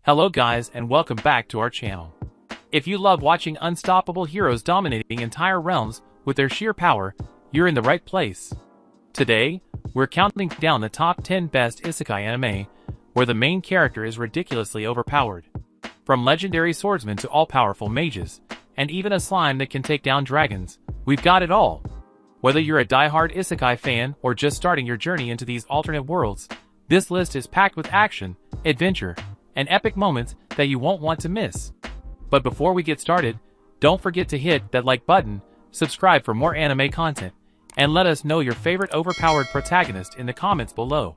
Hello guys and welcome back to our channel. If you love watching unstoppable heroes dominating entire realms with their sheer power, you're in the right place. Today, we're counting down the top 10 best Isekai Anime, where the main character is ridiculously overpowered. From legendary swordsmen to all-powerful mages, and even a slime that can take down dragons, we've got it all. Whether you're a die-hard Isekai fan or just starting your journey into these alternate worlds, this list is packed with action, adventure, and epic moments that you won't want to miss. But before we get started, don't forget to hit that like button, subscribe for more anime content, and let us know your favorite overpowered protagonist in the comments below.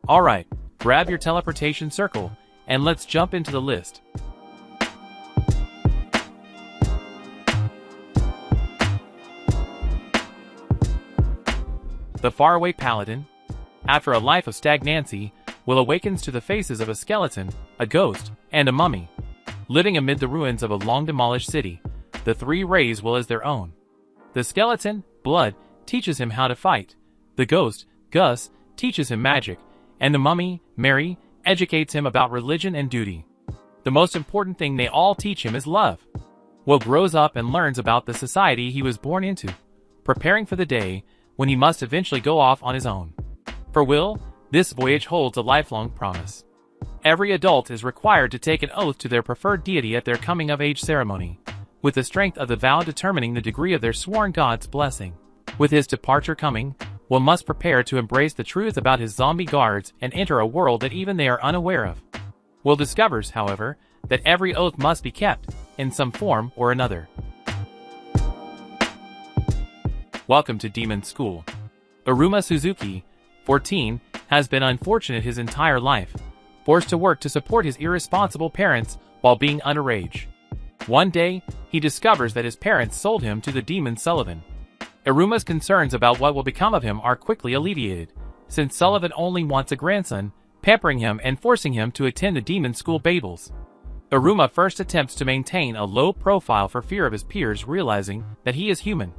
Alright, grab your teleportation circle, and let's jump into the list. The Faraway Paladin, after a life of stagnancy, will awakens to the faces of a skeleton, a ghost, and a mummy. Living amid the ruins of a long-demolished city, the three Rays will as their own. The skeleton, Blood, teaches him how to fight. The ghost, Gus, teaches him magic. And the mummy, Mary, educates him about religion and duty. The most important thing they all teach him is love. Will grows up and learns about the society he was born into, preparing for the day when he must eventually go off on his own. For Will, this voyage holds a lifelong promise. Every adult is required to take an oath to their preferred deity at their coming-of-age ceremony, with the strength of the vow determining the degree of their sworn god's blessing. With his departure coming, Will must prepare to embrace the truth about his zombie guards and enter a world that even they are unaware of. Will discovers, however, that every oath must be kept, in some form or another. Welcome to Demon School. Iruma Suzuki, 14, has been unfortunate his entire life, forced to work to support his irresponsible parents while being underage. One day, he discovers that his parents sold him to the demon Sullivan. Iruma's concerns about what will become of him are quickly alleviated, since Sullivan only wants a grandson, pampering him and forcing him to attend the demon school Babels. Iruma first attempts to maintain a low profile for fear of his peers realizing that he is human.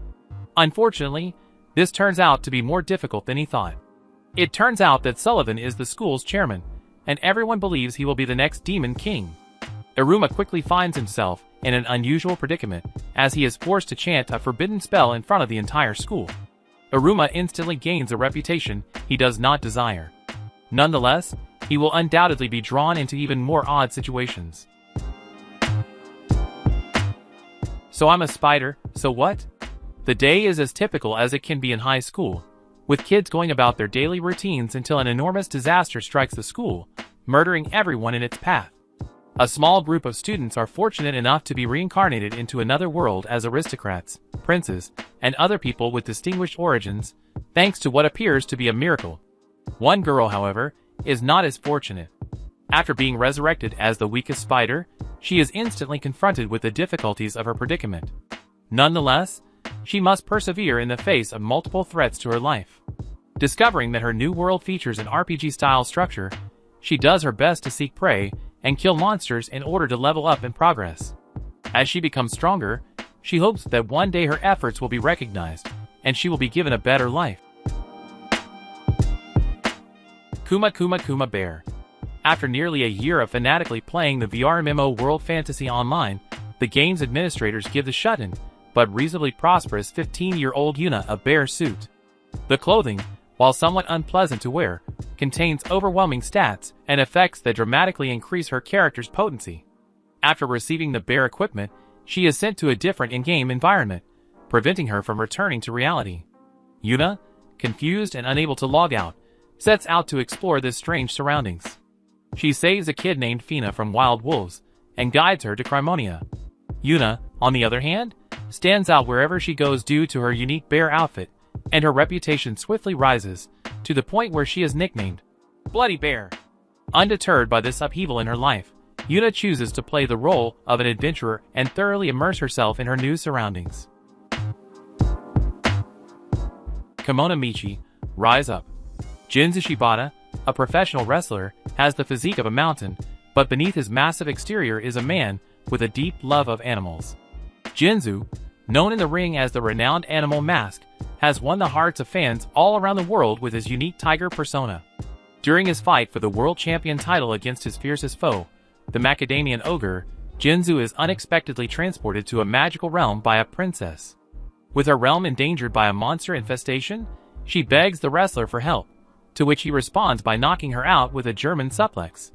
Unfortunately, this turns out to be more difficult than he thought. It turns out that Sullivan is the school's chairman, and everyone believes he will be the next demon king. Iruma quickly finds himself in an unusual predicament, as he is forced to chant a forbidden spell in front of the entire school. Iruma instantly gains a reputation he does not desire. Nonetheless, he will undoubtedly be drawn into even more odd situations. So I'm a spider, so what? The day is as typical as it can be in high school, with kids going about their daily routines until an enormous disaster strikes the school, murdering everyone in its path. A small group of students are fortunate enough to be reincarnated into another world as aristocrats, princes, and other people with distinguished origins, thanks to what appears to be a miracle. One girl, however, is not as fortunate. After being resurrected as the weakest spider, she is instantly confronted with the difficulties of her predicament. Nonetheless, she must persevere in the face of multiple threats to her life. Discovering that her new world features an RPG-style structure, she does her best to seek prey and kill monsters in order to level up and progress. As she becomes stronger, she hopes that one day her efforts will be recognized, and she will be given a better life. Kuma Bear. After nearly a year of fanatically playing the VR MMO World Fantasy Online, the game's administrators give the shut-in, but reasonably prosperous 15-year-old Yuna a bear suit. The clothing, while somewhat unpleasant to wear, contains overwhelming stats and effects that dramatically increase her character's potency. After receiving the bear equipment, she is sent to a different in-game environment, preventing her from returning to reality. Yuna, confused and unable to log out, sets out to explore this strange surroundings. She saves a kid named Fina from wild wolves, and guides her to Crimonia. Yuna, on the other hand, stands out wherever she goes due to her unique bear outfit, and her reputation swiftly rises, to the point where she is nicknamed Bloody Bear. Undeterred by this upheaval in her life, Yuna chooses to play the role of an adventurer and thoroughly immerse herself in her new surroundings. Kemono Michi, Rise Up. Jinzu Shibata, a professional wrestler, has the physique of a mountain, but beneath his massive exterior is a man with a deep love of animals. Jinzu, known in the ring as the renowned Animal Mask, has won the hearts of fans all around the world with his unique tiger persona. During his fight for the world champion title against his fiercest foe, the macadamian ogre, Jinzu is unexpectedly transported to a magical realm by a princess. With her realm endangered by a monster infestation, she begs the wrestler for help, to which he responds by knocking her out with a German suplex.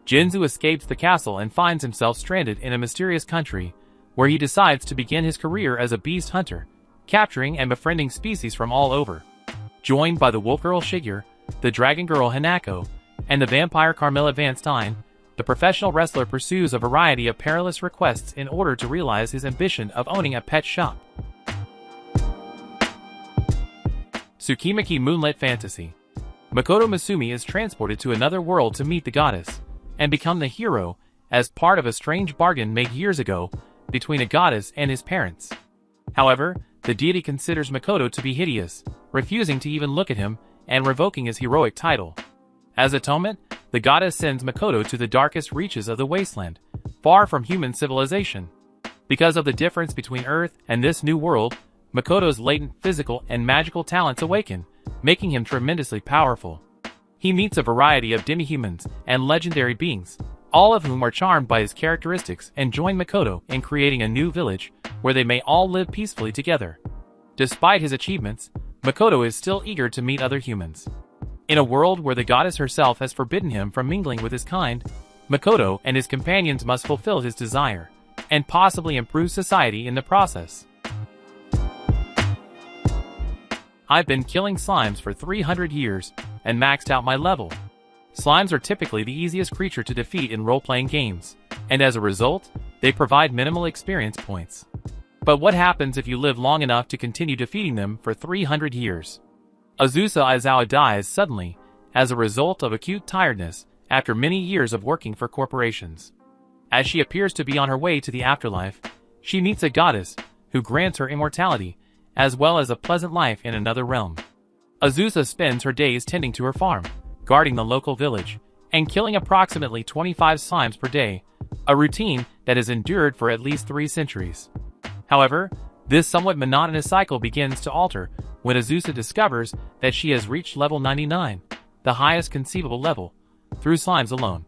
Jinzu escapes the castle and finds himself stranded in a mysterious country, where he decides to begin his career as a beast hunter, capturing and befriending species from all over. Joined by the wolf girl Shigeru, the dragon girl Hanako, and the vampire Carmilla Van Stein, the professional wrestler pursues a variety of perilous requests in order to realize his ambition of owning a pet shop. Tsukimichi Moonlit Fantasy. Makoto Masumi is transported to another world to meet the goddess, and become the hero, as part of a strange bargain made years ago between a goddess and his parents. However, the deity considers Makoto to be hideous, refusing to even look at him, and revoking his heroic title. As atonement, the goddess sends Makoto to the darkest reaches of the wasteland, far from human civilization. Because of the difference between Earth and this new world, Makoto's latent physical and magical talents awaken, making him tremendously powerful. He meets a variety of demi-humans and legendary beings, all of whom are charmed by his characteristics and join Makoto in creating a new village, where they may all live peacefully together. Despite his achievements, Makoto is still eager to meet other humans. In a world where the goddess herself has forbidden him from mingling with his kind, Makoto and his companions must fulfill his desire, and possibly improve society in the process. I've been killing slimes for 300 years, and maxed out my level. Slimes are typically the easiest creature to defeat in role-playing games, and as a result, they provide minimal experience points. But what happens if you live long enough to continue defeating them for 300 years? Azusa Aizawa dies suddenly, as a result of acute tiredness after many years of working for corporations. As she appears to be on her way to the afterlife, she meets a goddess, who grants her immortality, as well as a pleasant life in another realm. Azusa spends her days tending to her farm, guarding the local village, and killing approximately 25 slimes per day, a routine that has endured for at least 3 centuries. However, this somewhat monotonous cycle begins to alter when Azusa discovers that she has reached level 99, the highest conceivable level, through slimes alone.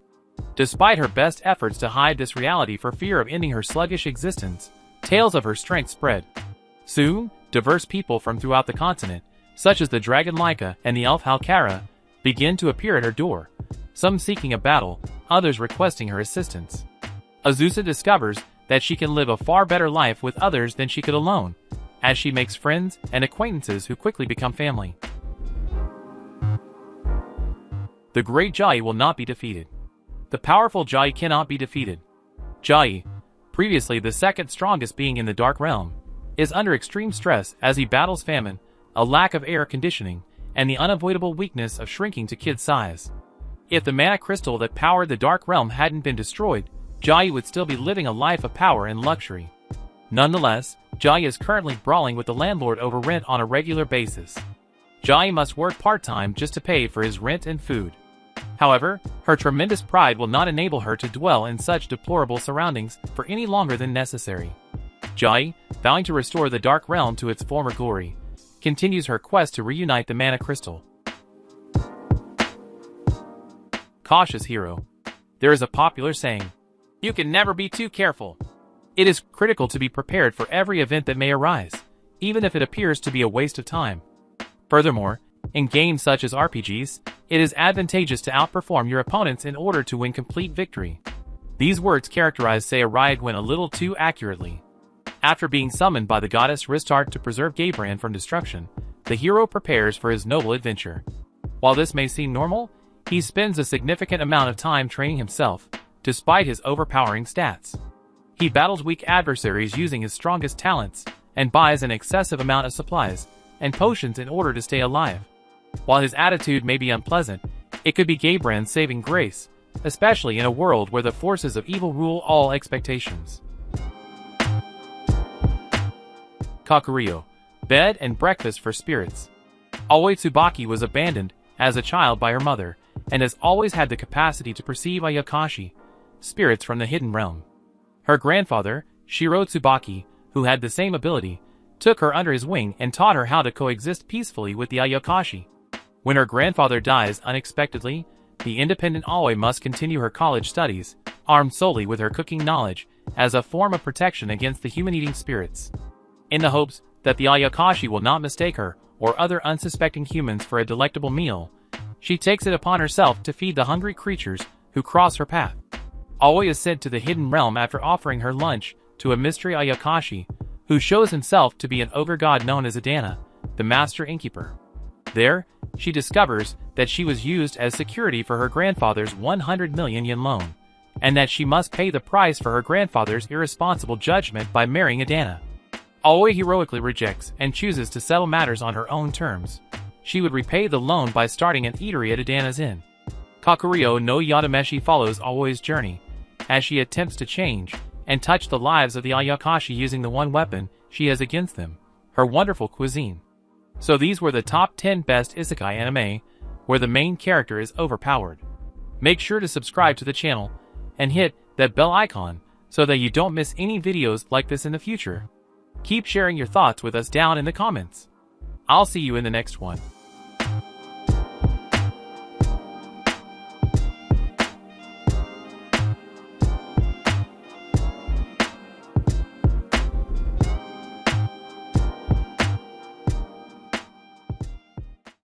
Despite her best efforts to hide this reality for fear of ending her sluggish existence, tales of her strength spread. Soon, diverse people from throughout the continent, such as the dragon Laika and the elf Halkara, begin to appear at her door, some seeking a battle, others requesting her assistance. Azusa discovers that she can live a far better life with others than she could alone, as she makes friends and acquaintances who quickly become family. The great Jahy will not be defeated. The powerful Jahy cannot be defeated. Jahy, previously the second strongest being in the Dark Realm, is under extreme stress as he battles famine, a lack of air conditioning, and the unavoidable weakness of shrinking to kid size. If the mana crystal that powered the Dark Realm hadn't been destroyed, Jahy would still be living a life of power and luxury. Nonetheless, Jahy is currently brawling with the landlord over rent on a regular basis. Jahy must work part-time just to pay for his rent and food. However, her tremendous pride will not enable her to dwell in such deplorable surroundings for any longer than necessary. Jahy, vowing to restore the Dark Realm to its former glory, continues her quest to reunite the mana crystal. Cautious hero. There is a popular saying, "You can never be too careful." It is critical to be prepared for every event that may arise, even if it appears to be a waste of time. Furthermore, in games such as RPGs, it is advantageous to outperform your opponents in order to win complete victory. These words characterize Sayarayagwin a little too accurately. After being summoned by the goddess Ristart to preserve Gaybran from destruction, the hero prepares for his noble adventure. While this may seem normal, he spends a significant amount of time training himself, despite his overpowering stats. He battles weak adversaries using his strongest talents, and buys an excessive amount of supplies and potions in order to stay alive. While his attitude may be unpleasant, it could be Gaybran's saving grace, especially in a world where the forces of evil rule all expectations. Kakuriyo, bed and breakfast for spirits. Aoi Tsubaki was abandoned as a child by her mother, and has always had the capacity to perceive Ayakashi, spirits from the hidden realm. Her grandfather, Shiro Tsubaki, who had the same ability, took her under his wing and taught her how to coexist peacefully with the Ayakashi. When her grandfather dies unexpectedly, the independent Aoi must continue her college studies, armed solely with her cooking knowledge, as a form of protection against the human-eating spirits. In the hopes that the Ayakashi will not mistake her or other unsuspecting humans for a delectable meal, she takes it upon herself to feed the hungry creatures who cross her path. Aoi is sent to the hidden realm after offering her lunch to a mystery Ayakashi, who shows himself to be an ogre god known as Adana, the master innkeeper. There, she discovers that she was used as security for her grandfather's 100 million yen loan, and that she must pay the price for her grandfather's irresponsible judgment by marrying Adana. Aoi heroically rejects and chooses to settle matters on her own terms. She would repay the loan by starting an eatery at Adana's inn. Kakuriyo no Yadameshi follows Aoi's journey, as she attempts to change and touch the lives of the Ayakashi using the one weapon she has against them, her wonderful cuisine. So these were the top 10 best isekai anime, where the main character is overpowered. Make sure to subscribe to the channel and hit that bell icon so that you don't miss any videos like this in the future. Keep sharing your thoughts with us down in the comments. I'll see you in the next one.